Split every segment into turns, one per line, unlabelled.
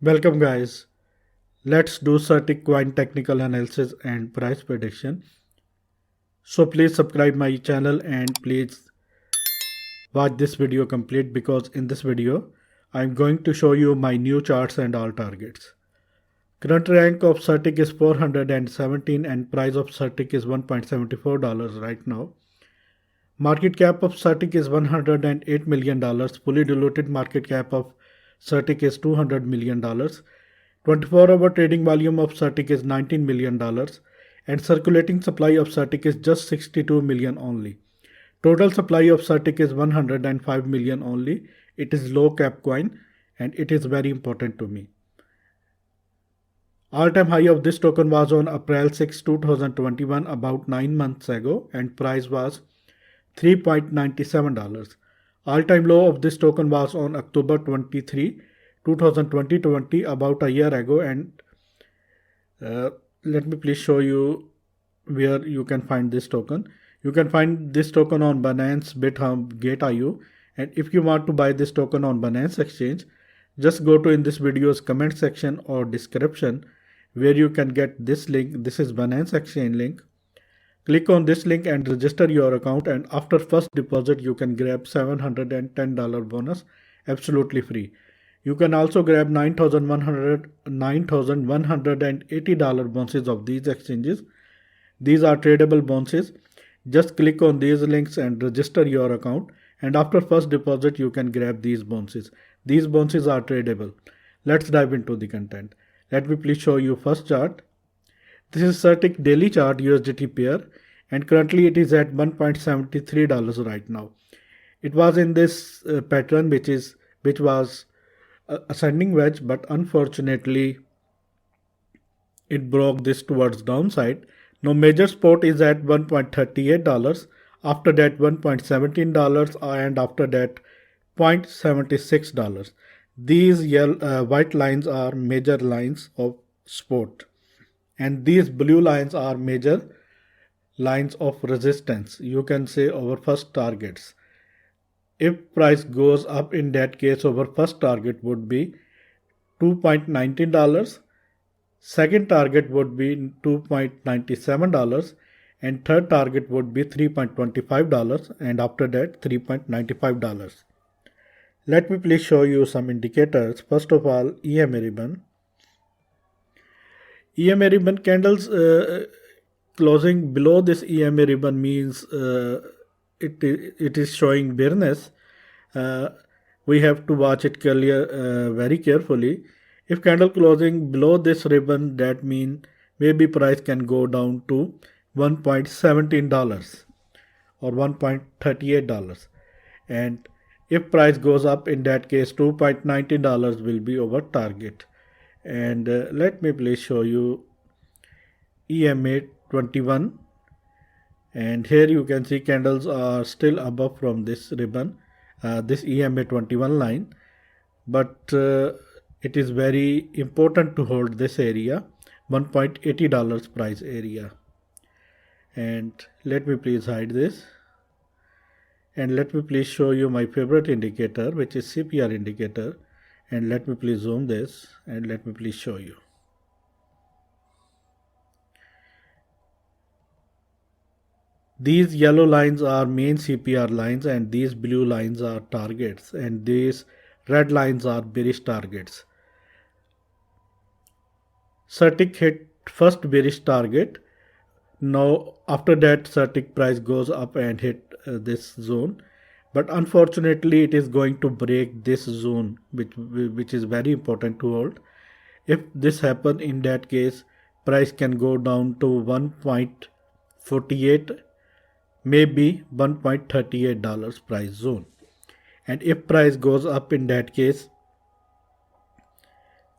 Welcome guys. Let's do static coin technical analysis and price prediction. So please subscribe my channel and please watch this video complete because in this video I'm going to show you my new charts and all targets. Current rank of Certic is 417 and price of Certic is $1.74 right now. Market cap of Certic is $108 million. Fully diluted market cap of Certic is $200 million. 24-hour trading volume of Certic is $19 million and circulating supply of Certic is just 62 million only. Total supply of Certic is 105 million only. It is low cap coin and it is very important to me. All-time high of this token was on April 6, 2021, about 9 months ago, and price was $3.97. All-time low of this token was on October 23, 2020, about a year ago, and let me please show you where you can find this token. You can find this token on Binance, BitHub, Gate.io, and if you want to buy this token on Binance Exchange, just go to in this video's comment section or description where you can get this link. This is Binance Exchange link. Click on this link and register your account, and after first deposit you can grab $710 bonus absolutely free. You can also grab $9,180 bonuses of these exchanges. These are tradable bonuses. Just click on these links and register your account, and after first deposit you can grab these bonuses. These bonuses are tradable. Let's dive into the content. Let me please show you first chart. This is Certic daily chart USDT pair, and currently it is at $1.73 right now. It was in this pattern which was ascending wedge, but unfortunately it broke this towards downside. Now major support is at $1.38, after that $1.17, and after that $0.76. These white lines are major lines of support, and these blue lines are major lines of resistance. You can say our first targets. If price goes up, in that case our first target would be $2.19, second target would be $2.97, and third target would be $3.25, and after that $3.95. Let me please show you some indicators. First of all, EMA ribbon. EMA ribbon candles closing below this EMA ribbon means it is showing bearish. We have to watch it very carefully. If candle closing below this ribbon, that means maybe price can go down to $1.17 or $1.38, and if price goes up, in that case $2.90 will be our target. And let me please show you EMA 21, and here you can see candles are still above from this ribbon, this EMA 21 line, but it is very important to hold this area, $1.80 price area. And let me please hide this, and let me please show you my favorite indicator, which is CPR indicator, and let me please zoom this and let me please show you. These yellow lines are main CPR lines, and these blue lines are targets, and these red lines are bearish targets. Certic hit first bearish target. Now after that Certic price goes up and hit this zone, but unfortunately it is going to break this zone, which is very important to hold. If this happen, in that case price can go down to 1.48, maybe $1.38 price zone, and if price goes up, in that case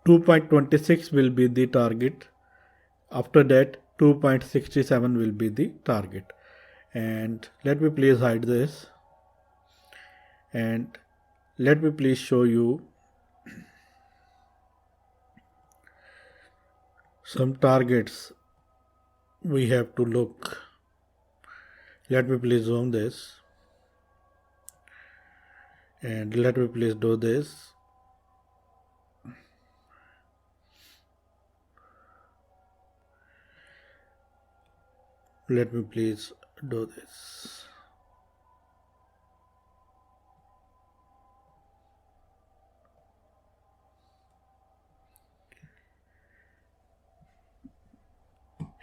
2.26 will be the target. After that 2.67 will be the target. And let me please hide this, and let me please show you some targets we have to look. Let me please zoom this, and let me please do this. Let me please do this.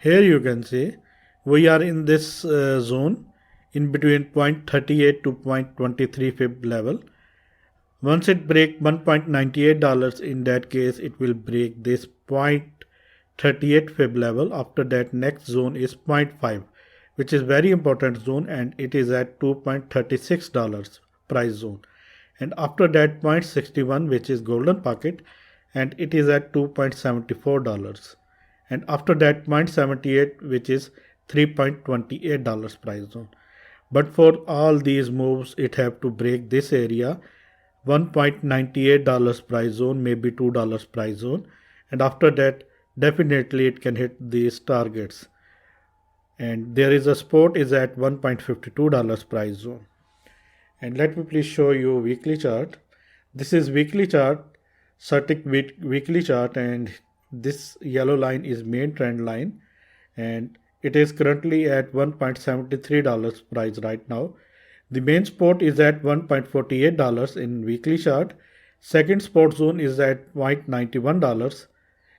Here you can see we are in this zone in between 0.38 to 0.23 fib level. Once it break $1.98, in that case it will break this 0.38 fib level. After that, next zone is 0.5, which is very important zone, and it is at $2.36 price zone. And after that, 0.61, which is golden pocket, and it is at $2.74. And after that, 0.78, which is $3.28 price zone. But for all these moves, it have to break this area, $1.98 price zone, maybe $2 price zone, and after that definitely it can hit these targets. And there is a support is at $1.52 price zone. And let me please show you weekly chart. This is weekly chart, static weekly chart, and this yellow line is main trend line, and it is currently at $1.73 price right now. The main support is at $1.48 in weekly chart. Second support zone is at $0.91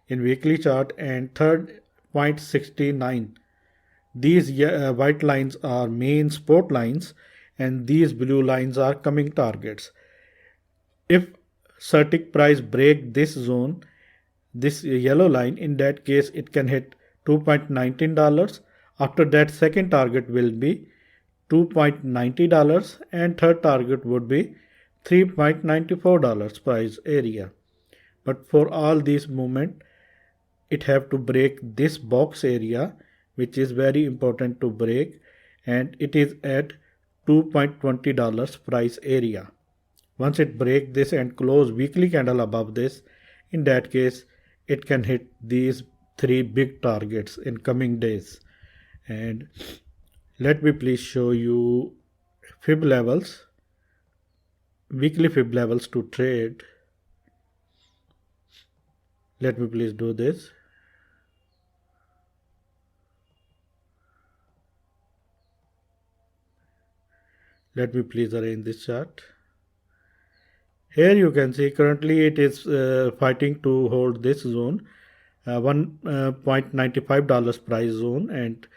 in weekly chart, and third $0.69. These white lines are main support lines, and these blue lines are coming targets. If static price break this zone, this yellow line, in that case it can hit $2.19. After that, second target will be $2.90, and third target would be $3.94 price area. But for all these movement, it have to break this box area, which is very important to break, and it is at $2.20 price area. Once it break this and close weekly candle above this, in that case it can hit these three big targets in coming days. And let me please show you fib levels, weekly fib levels to trade. Let me please do this. Let me please arrange this chart. Here you can see currently it is fighting to hold this zone, $1.95 price zone, and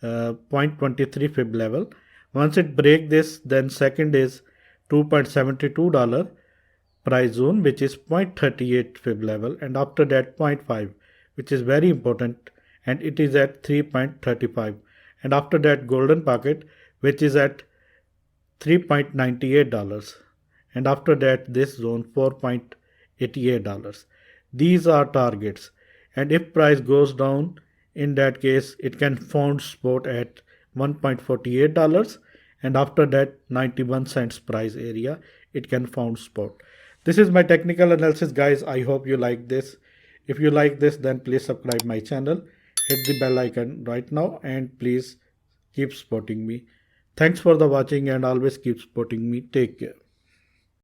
0.23 fib level. Once it break this, then second is $2.72 price zone, which is 0.38 fib level, and after that 0.5, which is very important, and it is at 3.35, and after that golden pocket, which is at $3.98, and after that this zone $4.88. These are targets, and if price goes down, in that case it can found support at $1.48, and after that 91 cents price area it can found support. This is my technical analysis, guys. I hope you like this. If you like this, then please subscribe my channel, hit the bell icon right now, and please keep supporting me. Thanks for the watching, and always keep supporting me. Take care.